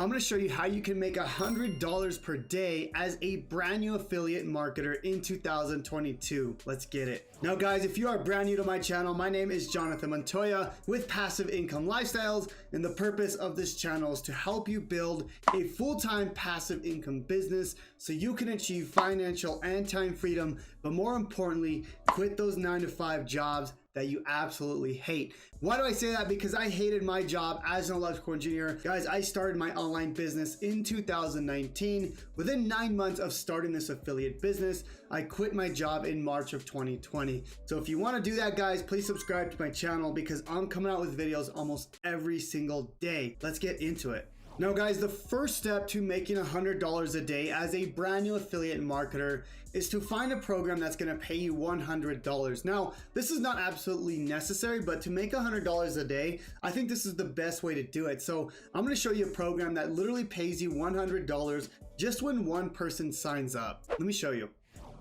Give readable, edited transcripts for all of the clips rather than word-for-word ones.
I'm going to show you how you can make $100 per day as a brand new affiliate marketer in 2022. Let's get it. Now guys, if you are brand new to my channel, my name is Jonathan Montoya with Passive Income Lifestyles, and the purpose of this channel is to help you build a full-time passive income business so you can achieve financial and time freedom, but more importantly, quit those 9-to-5 jobs that you absolutely hate. Why do I say that? Because I hated my job as an electrical engineer. Guys, I started my online business in 2019. Within 9 months of starting this affiliate business, I quit my job in March of 2020. So if you want to do that, guys, please subscribe to my channel because I'm coming out with videos almost every single day. Let's get into it. Now guys, the first step to making $100 a day as a brand new affiliate marketer is to find a program that's going to pay you $100. Now, this is not absolutely necessary, but to make $100 a day, I think this is the best way to do it. So I'm going to show you a program that literally pays you $100 just when one person signs up. Let me show you.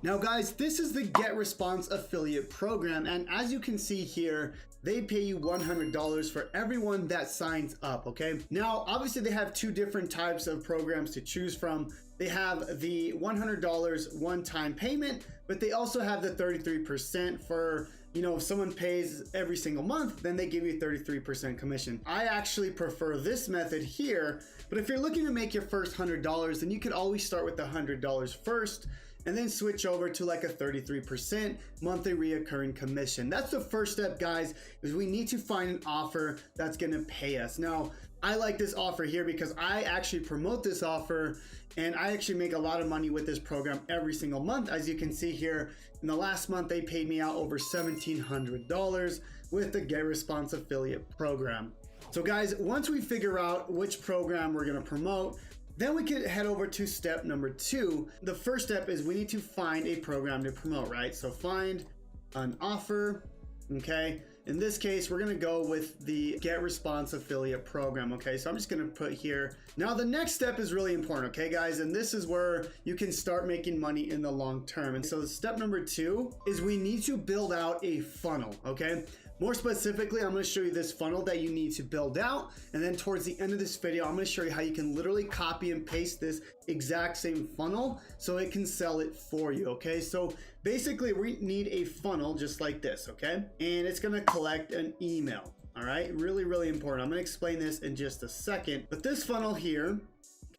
Now guys, this is the Get Response affiliate program, and as you can see here, they pay you $100 for everyone that signs up, okay? Now, obviously they have two different types of programs to choose from. They have the $100 one-time payment, but they also have the 33% for, if someone pays every single month, then they give you 33% commission. I actually prefer this method here, but if you're looking to make your first $100, then you could always start with the $100 first, and then switch over to like a 33% monthly reoccurring commission. That's the first step, guys, is we need to find an offer that's gonna pay us. Now, I like this offer here because I actually promote this offer and I actually make a lot of money with this program every single month. As you can see here, in the last month, they paid me out over $1,700 with the Get Response affiliate program. So guys, once we figure out which program we're gonna promote, then we can head over to step number 2. The first step is we need to find a program to promote, right? So find an offer, okay? In this case, we're gonna go with the Get Response affiliate program, okay? So I'm just gonna put here. Now the next step is really important, okay guys? And this is where you can start making money in the long term. And so step number 2 is we need to build out a funnel, okay? More specifically, I'm going to show you this funnel that you need to build out. And then towards the end of this video, I'm going to show you how you can literally copy and paste this exact same funnel so it can sell it for you. Okay. So basically we need a funnel just like this. Okay. And it's going to collect an email. All right. Really, really important. I'm going to explain this in just a second, but this funnel here,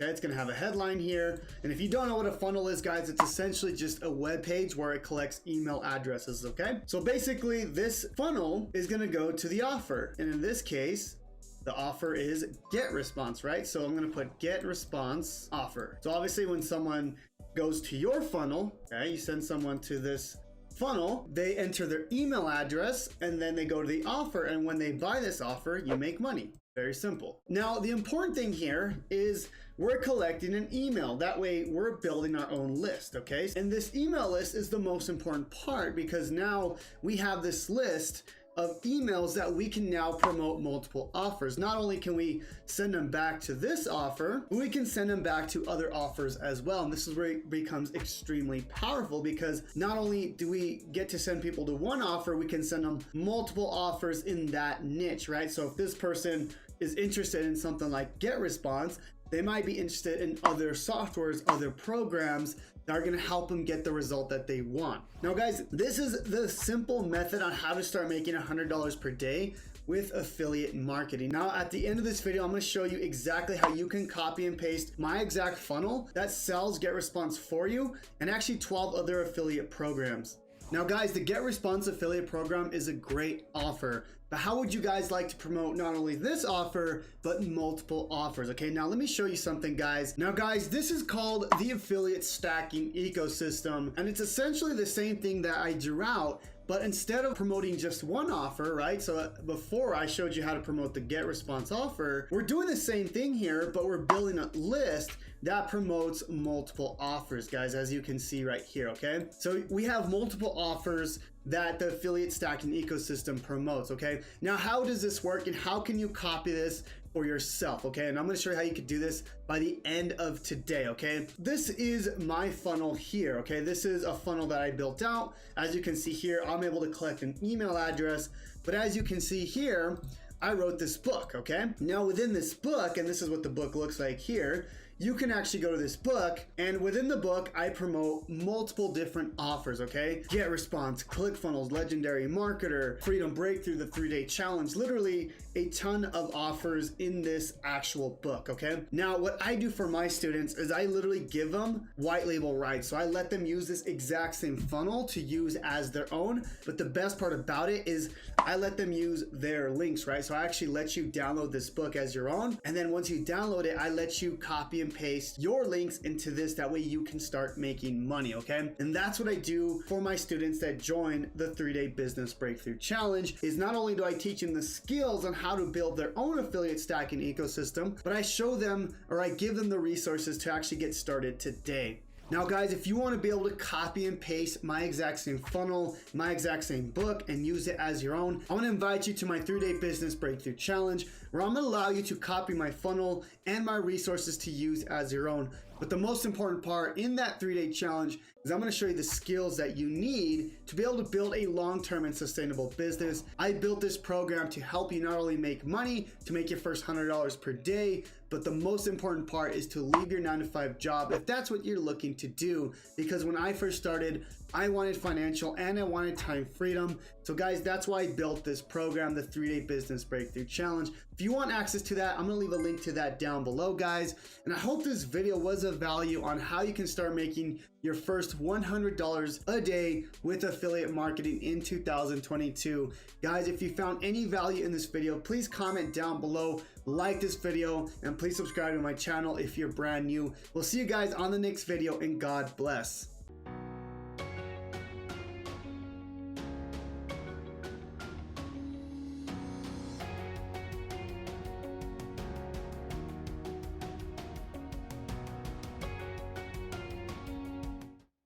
okay, it's gonna have a headline here. And if you don't know what a funnel is, guys, it's essentially just a web page where it collects email addresses, okay? So basically this funnel is gonna go to the offer. And in this case, the offer is Get Response, right? So I'm gonna put Get Response offer. So obviously when someone goes to your funnel, okay, you send someone to this funnel, they enter their email address and then they go to the offer. And when they buy this offer, you make money. Very simple. Now, the important thing here is we're collecting an email. That way we're building our own list, okay? And this email list is the most important part because now we have this list of emails that we can now promote multiple offers. Not only can we send them back to this offer, but we can send them back to other offers as well. And this is where it becomes extremely powerful because not only do we get to send people to one offer, we can send them multiple offers in that niche, right? So if this person is interested in something like Get Response, they might be interested in other softwares, other programs that are gonna help them get the result that they want. Now guys, this is the simple method on how to start making $100 per day with affiliate marketing. Now at the end of this video, I'm gonna show you exactly how you can copy and paste my exact funnel that sells Get Response for you and actually 12 other affiliate programs. Now guys, the Get Response affiliate program is a great offer, but how would you guys like to promote not only this offer, but multiple offers? Okay, now let me show you something, guys. Now guys, this is called the affiliate stacking ecosystem, and it's essentially the same thing that I drew out, but instead of promoting just one offer, right? So before I showed you how to promote the Get Response offer, we're doing the same thing here, but we're building a list that promotes multiple offers, guys, as you can see right here, okay? So we have multiple offers that the affiliate stacking ecosystem promotes, okay? Now, how does this work and how can you copy this for yourself, okay? And I'm gonna show you how you could do this by the end of today, okay? This is my funnel here, okay? This is a funnel that I built out. As you can see here, I'm able to collect an email address, but as you can see here, I wrote this book, okay? Now within this book, and this is what the book looks like here, you can actually go to this book, and within the book, I promote multiple different offers, okay? Get Response, ClickFunnels, Legendary Marketer, Freedom Breakthrough, the 3-day challenge, literally a ton of offers in this actual book, okay? Now, what I do for my students is I literally give them white label rights. So I let them use this exact same funnel to use as their own. But the best part about it is I let them use their links, right? So I actually let you download this book as your own. And then once you download it, I let you copy and paste your links into this. That way you can start making money, okay? And that's what I do for my students that join the 3-day business breakthrough challenge. Is not only do I teach them the skills on how to build their own affiliate stacking ecosystem, but I show them, or I give them the resources to actually get started today. Now guys, if you want to be able to copy and paste my exact same funnel, my exact same book, and use it as your own, I want to invite you to my 3-day business breakthrough challenge, where I'm going to allow you to copy my funnel and my resources to use as your own. But the most important part in that 3-day challenge is I'm going to show you the skills that you need to be able to build a long-term and sustainable business. I built this program to help you not only make money, to make your first $100 per day, but the most important part is to leave your 9-to-5 job if that's what you're looking to do. Because when I first started, I wanted financial and I wanted time freedom. So guys, that's why I built this program, the 3-day business breakthrough challenge. If you want access to that, I'm gonna leave a link to that down below, guys. And I hope this video was of value on how you can start making your first $100 a day with affiliate marketing in 2022. Guys, if you found any value in this video, please comment down below, like this video, and please subscribe to my channel if you're brand new. We'll see you guys on the next video, and God bless.